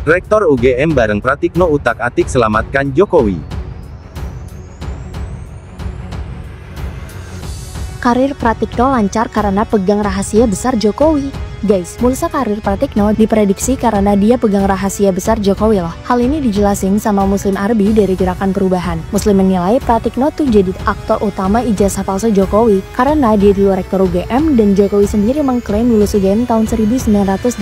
Rektor UGM bareng Pratikno utak-atik selamatkan Jokowi. Karir Pratikno lancar karena pegang rahasia besar Jokowi. Guys, mulsa karir Pratikno diprediksi karena dia pegang rahasia besar Jokowi loh. Hal ini dijelasin sama Muslim Arbi dari Gerakan Perubahan. Muslim menilai Pratikno tuh jadi aktor utama ijazah palsu Jokowi karena dia dulu rektor UGM dan Jokowi sendiri mengklaim lulus UGM tahun 1985.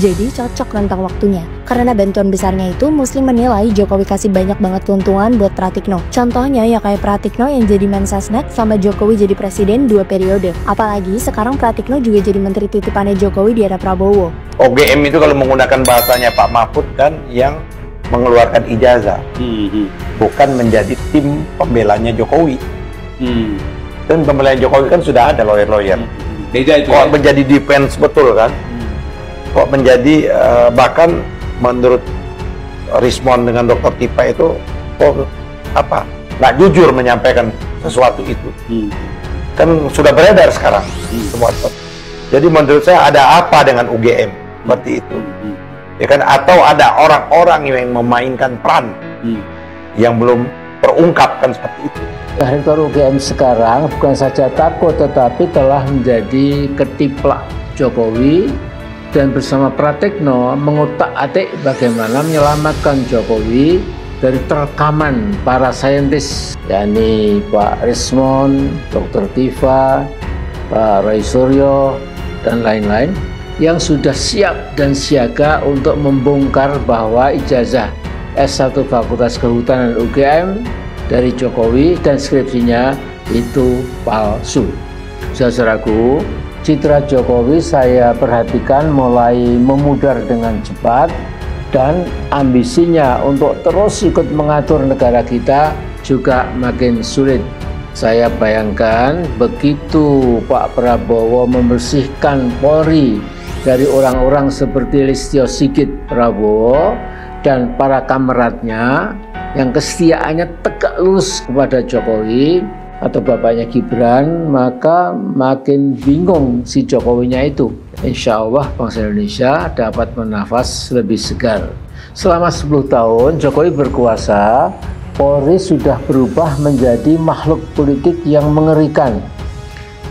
Jadi cocok rentang waktunya. Karena bantuan besarnya itu, Muslim menilai Jokowi kasih banyak banget keuntungan buat Pratikno. Contohnya ya kayak Pratikno yang jadi Mensesnek sama Jokowi jadi presiden 2 periode. Apalagi sekarang Pratikno juga jadi menteri titipannya Jokowi di era Prabowo. UGM itu kalau menggunakan bahasanya Pak Mahfud kan yang mengeluarkan ijazah, bukan menjadi tim pembelanya Jokowi. Dan pembelanya Jokowi kan sudah ada lawyer-lawyer. Beda itu. Kok menjadi defense betul kan? Kok menjadi bahkan menurut Rismon dengan Dr. Tipa itu nggak jujur menyampaikan sesuatu itu. Kan sudah beredar sekarang semua. Jadi menurut saya ada apa dengan UGM seperti itu, ya kan? Atau ada orang-orang yang memainkan peran yang belum terungkapkan seperti itu. Rektor UGM sekarang bukan saja takut tetapi telah menjadi ketiplak Jokowi dan bersama Pratikno mengutak-atik bagaimana menyelamatkan Jokowi dari terkaman para saintis, yakni Pak Rismon, Dr. Tifa, Pak Roy Suryo, dan lain-lain yang sudah siap dan siaga untuk membongkar bahwa ijazah S1 Fakultas Kehutanan UGM dari Jokowi dan skripsinya itu palsu. Saudaraku, citra Jokowi saya perhatikan mulai memudar dengan cepat dan ambisinya untuk terus ikut mengatur negara kita juga makin sulit. Saya bayangkan begitu Pak Prabowo membersihkan Polri dari orang-orang seperti Listio Sigit Prabowo dan para kameratnya yang kesetiaannya tegak lurus kepada Jokowi atau bapaknya Gibran, maka makin bingung si Jokowinya itu. Insya Allah bangsa Indonesia dapat bernafas lebih segar. Selama 10 tahun Jokowi berkuasa, Polri sudah berubah menjadi makhluk politik yang mengerikan.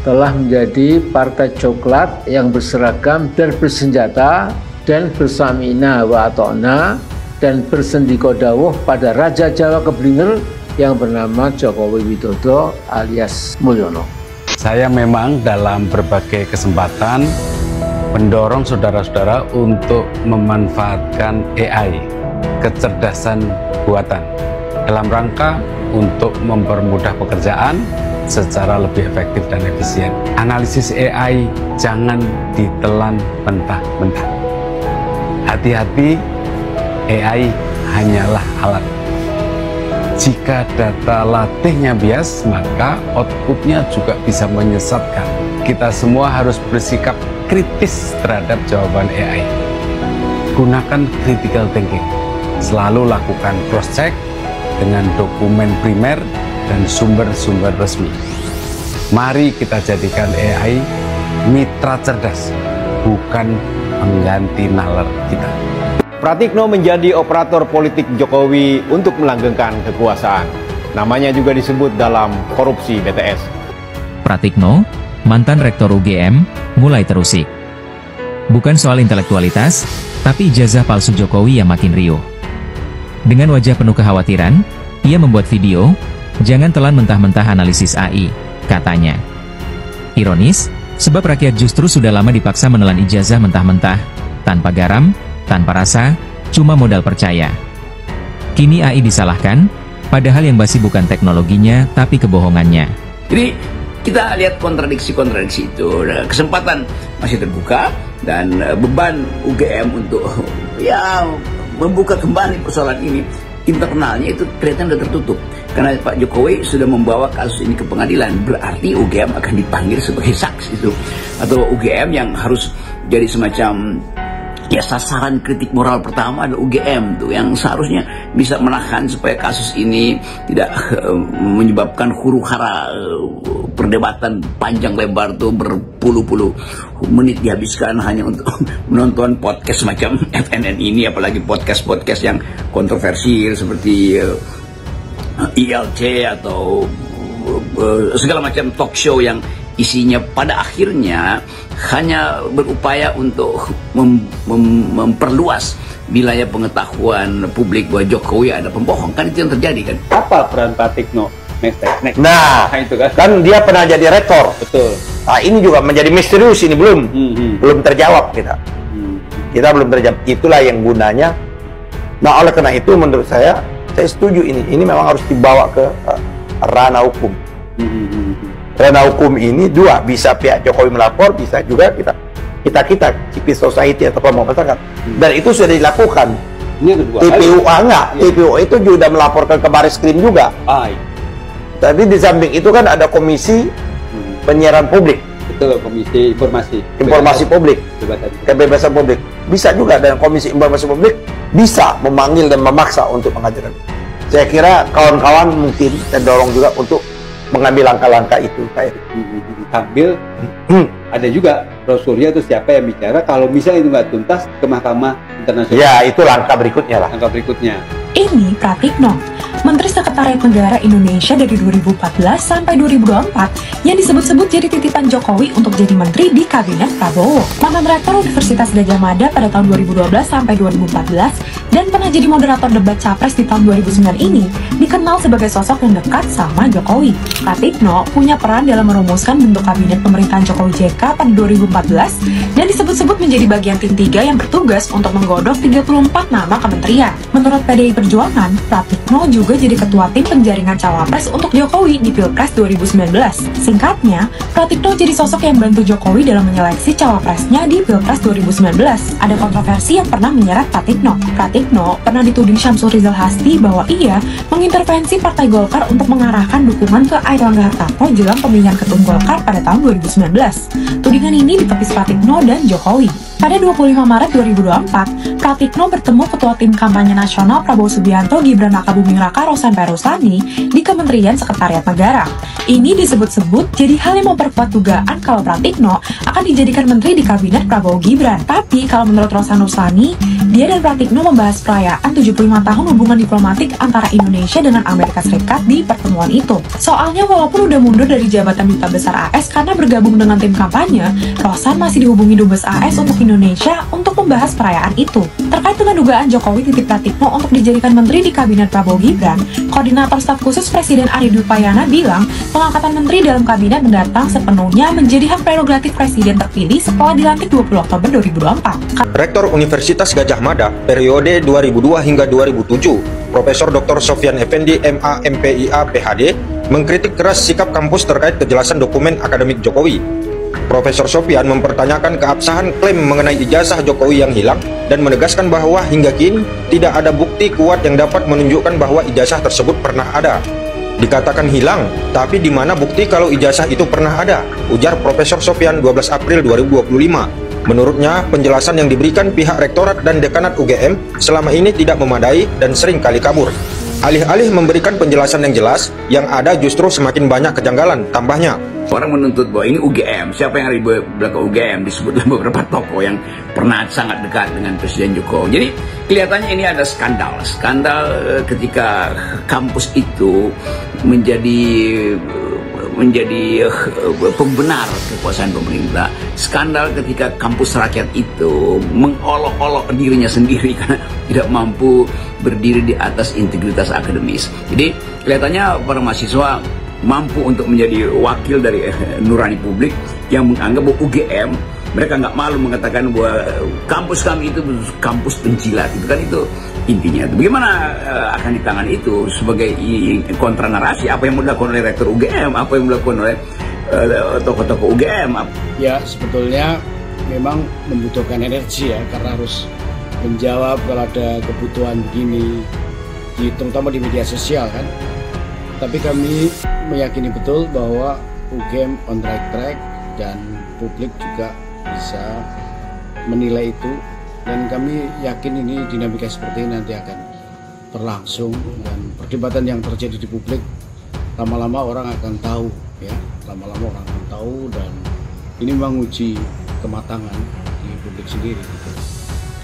Telah menjadi partai coklat yang berseragam dan bersenjata dan bersamina wa ata'na dan bersendiko dawuh pada Raja Jawa Keblinger yang bernama Jokowi Widodo alias Mulyono. Saya memang dalam berbagai kesempatan mendorong saudara-saudara untuk memanfaatkan AI, kecerdasan buatan, dalam rangka untuk mempermudah pekerjaan secara lebih efektif dan efisien. Analisis AI jangan ditelan mentah-mentah. Hati-hati, AI hanyalah alat. Jika data latihnya bias, maka outputnya juga bisa menyesatkan. Kita semua harus bersikap kritis terhadap jawaban AI. Gunakan critical thinking. Selalu lakukan cross-check dengan dokumen primer dan sumber-sumber resmi. Mari kita jadikan AI mitra cerdas, bukan pengganti nalar kita. Pratikno menjadi operator politik Jokowi untuk melanggengkan kekuasaan. Namanya juga disebut dalam korupsi BTS. Pratikno, mantan rektor UGM, mulai terusik. Bukan soal intelektualitas, tapi ijazah palsu Jokowi yang makin riuh. Dengan wajah penuh kekhawatiran, ia membuat video, "Jangan telan mentah-mentah analisis AI," katanya. Ironis, sebab rakyat justru sudah lama dipaksa menelan ijazah mentah-mentah, tanpa garam, tanpa rasa, cuma modal percaya. Kini AI disalahkan, padahal yang basi bukan teknologinya, tapi kebohongannya. Jadi kita lihat kontradiksi-kontradiksi itu. Kesempatan masih terbuka dan beban UGM untuk membuka kembali persoalan ini internalnya itu kelihatan sudah tertutup. Karena Pak Jokowi sudah membawa kasus ini ke pengadilan, berarti UGM akan dipanggil sebagai saksi itu, atau UGM yang harus jadi semacam ya sasaran kritik moral pertama adalah UGM tuh, yang seharusnya bisa menahan supaya kasus ini tidak menyebabkan huru-hara perdebatan panjang lebar tuh berpuluh-puluh menit dihabiskan hanya untuk menonton podcast macam FNN ini, apalagi podcast-podcast yang kontroversial seperti ILC atau segala macam talk show yang isinya pada akhirnya hanya berupaya untuk memperluas wilayah pengetahuan publik bahwa Jokowi ada pembohong. Kan itu yang terjadi kan. Apa peran Pratikno? Next. Nah, itu kan. Kan dia pernah jadi rektor. Betul. Nah, ini juga menjadi misterius, ini belum terjawab kita. Kita belum terjawab. Itulah yang gunanya. Nah, oleh karena itu menurut saya setuju ini. Ini memang harus dibawa ke ranah hukum. Ranah hukum ini dua, bisa pihak Jokowi melapor, bisa juga kita civil society atau kelompok masyarakat. Dan itu sudah dilakukan. Ini yang kedua. TPU TPU itu juga melaporkan ke Baris Krim juga. Tapi di samping itu kan ada komisi penyiaran publik. Betul, komisi informasi publik, kebebasan publik. Bisa juga, dan komisi informasi publik bisa memanggil dan memaksa untuk pengajuan. Saya kira kawan-kawan mungkin terdorong juga untuk mengambil langkah-langkah itu. Sambil ada juga Prof. Surya itu siapa yang bicara kalau misalnya itu nggak tuntas ke Mahkamah Internasional. Ya, itu langkah berikutnya lah. Ini Pratikno, Menteri Sekretariat Negara Indonesia dari 2014 sampai 2024 yang disebut-sebut jadi titipan Jokowi untuk jadi menteri di Kabinet Prabowo. Mantan Rektor Universitas Gadjah Mada pada tahun 2012 sampai 2014 dan pernah jadi moderator debat Capres di tahun 2009 ini dikenal sebagai sosok yang dekat sama Jokowi. Pratikno punya peran dalam merumuskan bentuk Kabinet Pemerintahan Jokowi JK pada 2014 dan disebut-sebut menjadi bagian tim 3 yang bertugas untuk menggodok 34 nama kementerian. Menurut PDI Perjuangan, Pratikno juga jadi ketua tim penjaringan cawapres untuk Jokowi di Pilpres 2019. Singkatnya, Pratikno jadi sosok yang bantu Jokowi dalam menyeleksi cawapresnya di Pilpres 2019. Ada kontroversi yang pernah menyeret Pratikno. Pratikno pernah dituding Syamsul Rizal Hasti bahwa ia mengintervensi Partai Golkar untuk mengarahkan dukungan ke Airlangga Hartarto jelang pemilihan ketum Golkar pada tahun 2019. Tudingan ini ditepis Pratikno dan Jokowi. Pada 25 Maret 2024, Pratikno bertemu Ketua Tim Kampanye Nasional Prabowo Subianto Gibran Rakabuming Raka Rosan Perusani di Kementerian Sekretariat Negara. Ini disebut-sebut jadi hal yang memperkuat dugaan kalau Pratikno akan dijadikan menteri di Kabinet Prabowo Gibran. Tapi kalau menurut Rosan Rusani, dia dan Pratikno membahas perayaan 75 tahun hubungan diplomatik antara Indonesia dengan Amerika Serikat di pertemuan itu. Soalnya walaupun udah mundur dari jabatan Duta Besar AS karena bergabung dengan tim kampanye, Rosan masih dihubungi Dubes AS untuk Indonesia untuk membahas perayaan itu. Terkait dengan dugaan Jokowi titip Pratikno untuk dijadikan menteri di Kabinet Prabowo Gibran, Koordinator Staf Khusus Presiden Ari Dwi Payana bilang pengangkatan menteri dalam kabinet mendatang sepenuhnya menjadi hak prerogatif Presiden terpilih setelah dilantik 20 Oktober 2024. Rektor Universitas Gadjah Mada periode 2002 hingga 2007, Profesor Dr. Sofyan Effendi MA MPIA PhD, mengkritik keras sikap kampus terkait kejelasan dokumen akademik Jokowi. Profesor Sofyan mempertanyakan keabsahan klaim mengenai ijazah Jokowi yang hilang dan menegaskan bahwa hingga kini tidak ada bukti kuat yang dapat menunjukkan bahwa ijazah tersebut pernah ada. Dikatakan hilang, tapi di mana bukti kalau ijazah itu pernah ada? Ujar Profesor Sofyan 12 April 2025. Menurutnya, penjelasan yang diberikan pihak Rektorat dan Dekanat UGM selama ini tidak memadai dan sering kali kabur. Alih-alih memberikan penjelasan yang jelas, yang ada justru semakin banyak kejanggalan, tambahnya. Orang menuntut bahwa ini UGM, siapa yang ada di belakang UGM, disebutlah beberapa tokoh yang pernah sangat dekat dengan Presiden Jokowi. Jadi kelihatannya ini ada skandal ketika kampus itu menjadi pembenar kekuasaan pemerintah. Skandal ketika kampus rakyat itu mengolok-olok dirinya sendiri karena tidak mampu berdiri di atas integritas akademis. Jadi kelihatannya para mahasiswa mampu untuk menjadi wakil dari nurani publik yang menganggap bahwa UGM, mereka nggak malu mengatakan bahwa kampus kami itu kampus penjilat. Itu kan itu intinya. Bagaimana akan ditangani itu sebagai kontra narasi? Apa yang dilakukan oleh rektor UGM? Apa yang dilakukan oleh tokoh-tokoh UGM? Ya, sebetulnya memang membutuhkan energi ya, karena harus menjawab kalau ada kebutuhan begini, terutama di media sosial kan. Tapi kami meyakini betul bahwa UGM on right track dan publik juga bisa menilai itu Dan kami yakin ini dinamika seperti ini nanti akan berlangsung, dan perdebatan yang terjadi di publik lama-lama orang akan tahu ya, lama-lama orang akan tahu, dan ini menguji kematangan di publik sendiri gitu.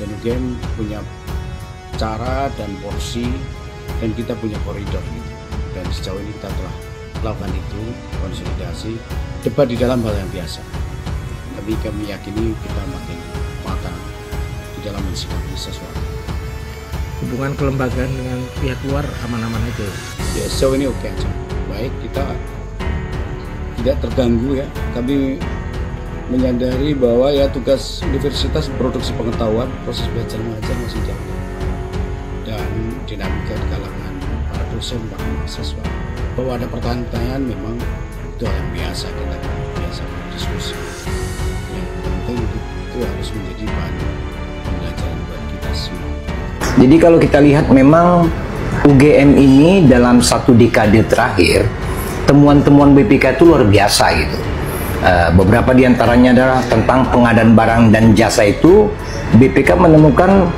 Dan UGM punya cara dan porsi, dan kita punya koridor gitu. Dan sejauh ini kita telah lakukan itu, konsolidasi, debat di dalam hal yang biasa. Tapi kami yakini kita makin matang di dalam mensikapi sesuatu. Hubungan kelembagaan dengan pihak luar aman-aman aja? Ya sejauh ini oke aja. Baik, kita tidak terganggu ya. Kami menyadari bahwa ya tugas universitas produksi pengetahuan, proses belajar mengajar masih jalan. Dan dinamika di kalangan para dosen, para mahasiswa, bahwa ada pertanyaan memang itu hal yang biasa, kita biasa berdiskusi. Yang penting itu harus menjadi bahan pembelajaran buat kita semua. Jadi kalau kita lihat memang UGM ini dalam satu dekade terakhir, temuan-temuan BPK itu luar biasa gitu. Beberapa diantaranya adalah tentang pengadaan barang dan jasa itu, BPK menemukan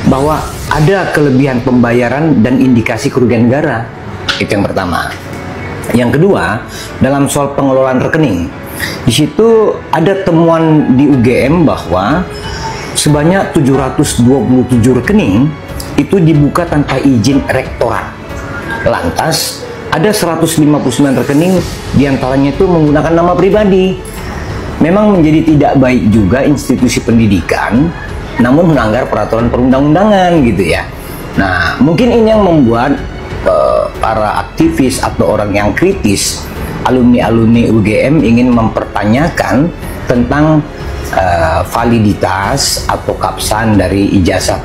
bahwa ada kelebihan pembayaran dan indikasi kerugian negara. Itu yang pertama. Yang kedua, dalam soal pengelolaan rekening, di situ ada temuan di UGM bahwa sebanyak 727 rekening itu dibuka tanpa izin rektorat. Lantas ada 159 rekening diantaranya itu menggunakan nama pribadi. Memang menjadi tidak baik juga institusi pendidikan, namun melanggar peraturan perundang-undangan gitu ya. Nah, mungkin ini yang membuat para aktivis atau orang yang kritis, alumni-alumni UGM ingin mempertanyakan tentang validitas atau kapsan dari ijazah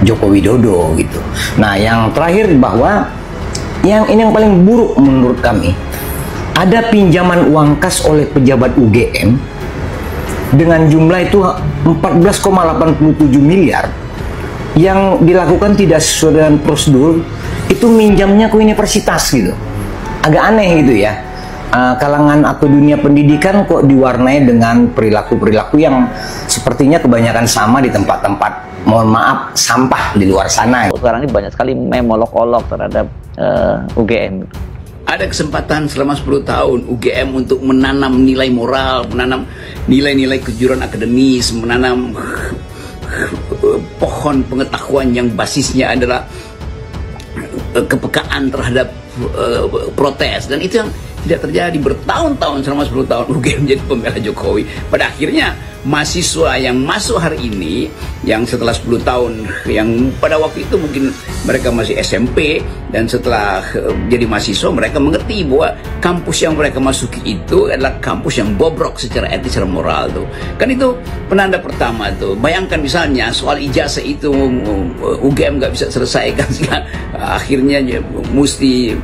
Joko Widodo gitu. Nah, yang terakhir bahwa yang paling buruk menurut kami, ada pinjaman uang kas oleh pejabat UGM dengan jumlah itu 14,87 miliar yang dilakukan tidak sesuai dengan prosedur, itu minjamnya ke universitas gitu. Agak aneh gitu ya. Kalangan atau dunia pendidikan kok diwarnai dengan perilaku-perilaku yang sepertinya kebanyakan sama di tempat-tempat, mohon maaf, sampah di luar sana. Sekarang ini banyak sekali memolok-olok terhadap UGM. Ada kesempatan selama 10 tahun UGM untuk menanam nilai moral, menanam nilai-nilai kejujuran akademis, menanam pohon pengetahuan yang basisnya adalah kepekaan terhadap protes, dan itu yang tidak terjadi bertahun-tahun. Selama 10 tahun UGM menjadi pembela Jokowi. Pada akhirnya mahasiswa yang masuk hari ini, yang setelah 10 tahun, yang pada waktu itu mungkin mereka masih SMP, dan setelah jadi mahasiswa mereka mengerti bahwa kampus yang mereka masuki itu adalah kampus yang bobrok secara etis, secara moral tuh. Kan itu penanda pertama tuh. Bayangkan misalnya soal ijazah itu UGM nggak bisa selesaikan, akhirnya mesti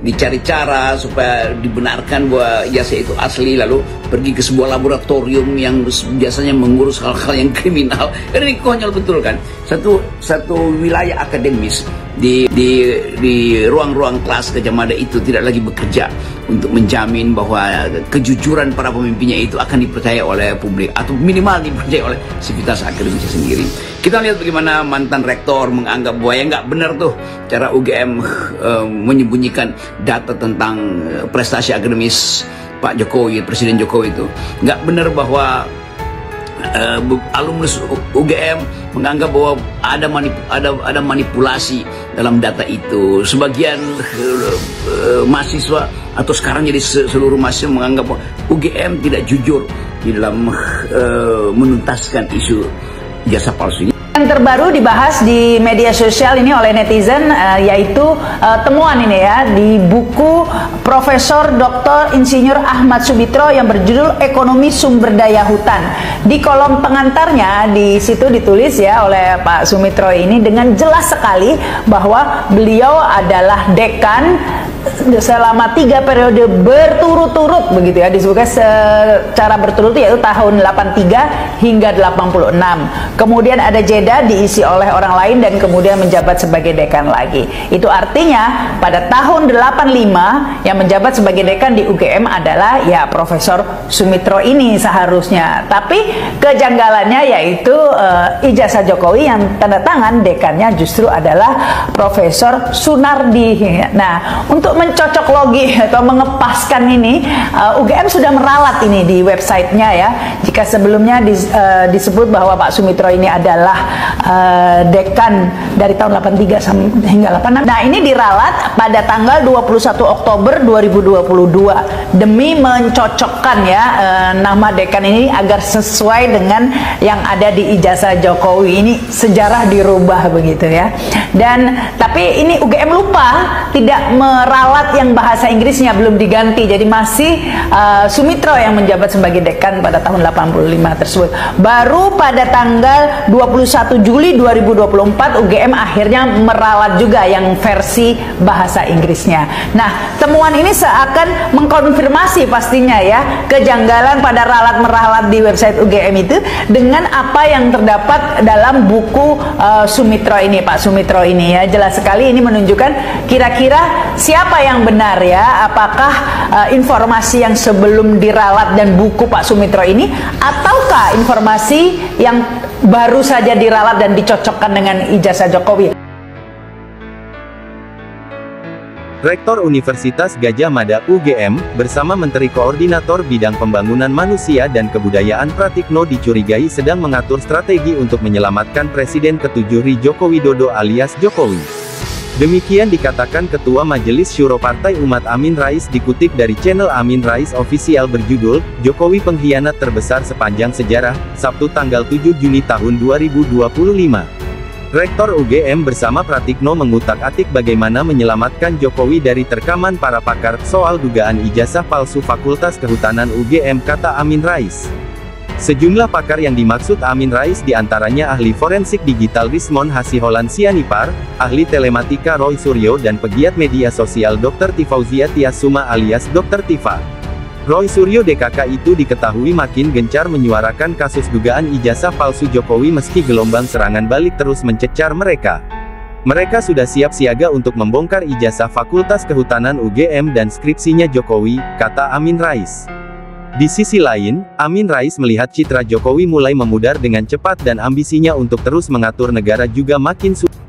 dicari cara supaya dibenarkan bahwa ijazah itu asli, lalu pergi ke sebuah laboratorium yang biasanya mengurus hal-hal yang kriminal. Kan ini konyol betul kan. Satu wilayah akademis di ruang-ruang kelas Gajah Mada itu tidak lagi bekerja untuk menjamin bahwa kejujuran para pemimpinnya itu akan dipercaya oleh publik, atau minimal dipercaya oleh sivitas akademisnya sendiri. Kita lihat bagaimana mantan rektor menganggap bahwa ya nggak benar tuh cara UGM menyembunyikan data tentang prestasi akademis Pak Jokowi, Presiden Jokowi itu. Nggak benar bahwa alumnus UGM menganggap bahwa ada manipulasi dalam data itu. Sebagian mahasiswa atau sekarang jadi seluruh mahasiswa menganggap bahwa UGM tidak jujur di dalam menuntaskan isu jasa palsu. Yang terbaru dibahas di media sosial ini oleh netizen, yaitu temuan ini ya di buku Profesor Dr. Insinyur Ahmad Subitro yang berjudul Ekonomi Sumber Daya Hutan. Di kolom pengantarnya di situ ditulis ya oleh Pak Sumitro ini dengan jelas sekali bahwa beliau adalah dekan selama 3 periode berturut-turut begitu ya, disebutkan secara berturut yaitu tahun 83 hingga 86. Kemudian ada jeda diisi oleh orang lain dan kemudian menjabat sebagai dekan lagi. Itu artinya pada tahun 85 yang menjabat sebagai dekan di UGM adalah ya Profesor Sumitro ini seharusnya. Tapi kejanggalannya yaitu ijazah Jokowi yang tanda tangan dekannya justru adalah Profesor Sunardi. Nah, untuk mencocok logi atau mengepaskan ini, UGM sudah meralat ini di websitenya ya. Jika sebelumnya disebut bahwa Pak Sumitro ini adalah dekan dari tahun 83 hingga 86. Nah, ini diralat pada tanggal 21 Oktober 2022 demi mencocokkan ya nama dekan ini agar sesuai dengan yang ada di ijazah Jokowi. Ini sejarah dirubah begitu ya. Dan tapi ini UGM lupa tidak meralat yang bahasa Inggrisnya belum diganti, jadi masih Sumitro yang menjabat sebagai dekan pada tahun 85 tersebut. Baru pada tanggal 21 Juli 2024 UGM akhirnya meralat juga yang versi bahasa Inggrisnya. Nah, temuan ini seakan mengkonfirmasi pastinya ya kejanggalan pada ralat-meralat di website UGM itu dengan apa yang terdapat dalam buku Sumitro ini, Pak Sumitro ini ya. Jelas sekali ini menunjukkan kira-kira siapa yang benar ya, apakah informasi yang sebelum diralat dan buku Pak Sumitro ini, ataukah informasi yang baru saja diralat dan dicocokkan dengan ijazah Jokowi. Rektor Universitas Gadjah Mada UGM, bersama Menteri Koordinator Bidang Pembangunan Manusia dan Kebudayaan Pratikno dicurigai sedang mengatur strategi untuk menyelamatkan Presiden ke-7 RI Joko Widodo alias Jokowi. Demikian dikatakan Ketua Majelis Syuro Partai Umat Amin Rais dikutip dari channel Amin Rais Official berjudul, Jokowi Pengkhianat Terbesar Sepanjang Sejarah, Sabtu tanggal 7 Juni tahun 2025. Rektor UGM bersama Pratikno mengutak-atik bagaimana menyelamatkan Jokowi dari terkaman para pakar soal dugaan ijazah palsu Fakultas Kehutanan UGM, kata Amin Rais. Sejumlah pakar yang dimaksud Amin Rais diantaranya ahli forensik digital Rismon Hasiholan Sianipar, ahli telematika Roy Suryo dan pegiat media sosial Dr. Tifauzia Tiasuma alias Dr. Tifa. Roy Suryo DKK itu diketahui makin gencar menyuarakan kasus dugaan ijazah palsu Jokowi meski gelombang serangan balik terus mencecar mereka. Mereka sudah siap siaga untuk membongkar ijazah Fakultas Kehutanan UGM dan skripsinya Jokowi, kata Amin Rais. Di sisi lain, Amin Rais melihat citra Jokowi mulai memudar dengan cepat dan ambisinya untuk terus mengatur negara juga makin sulit.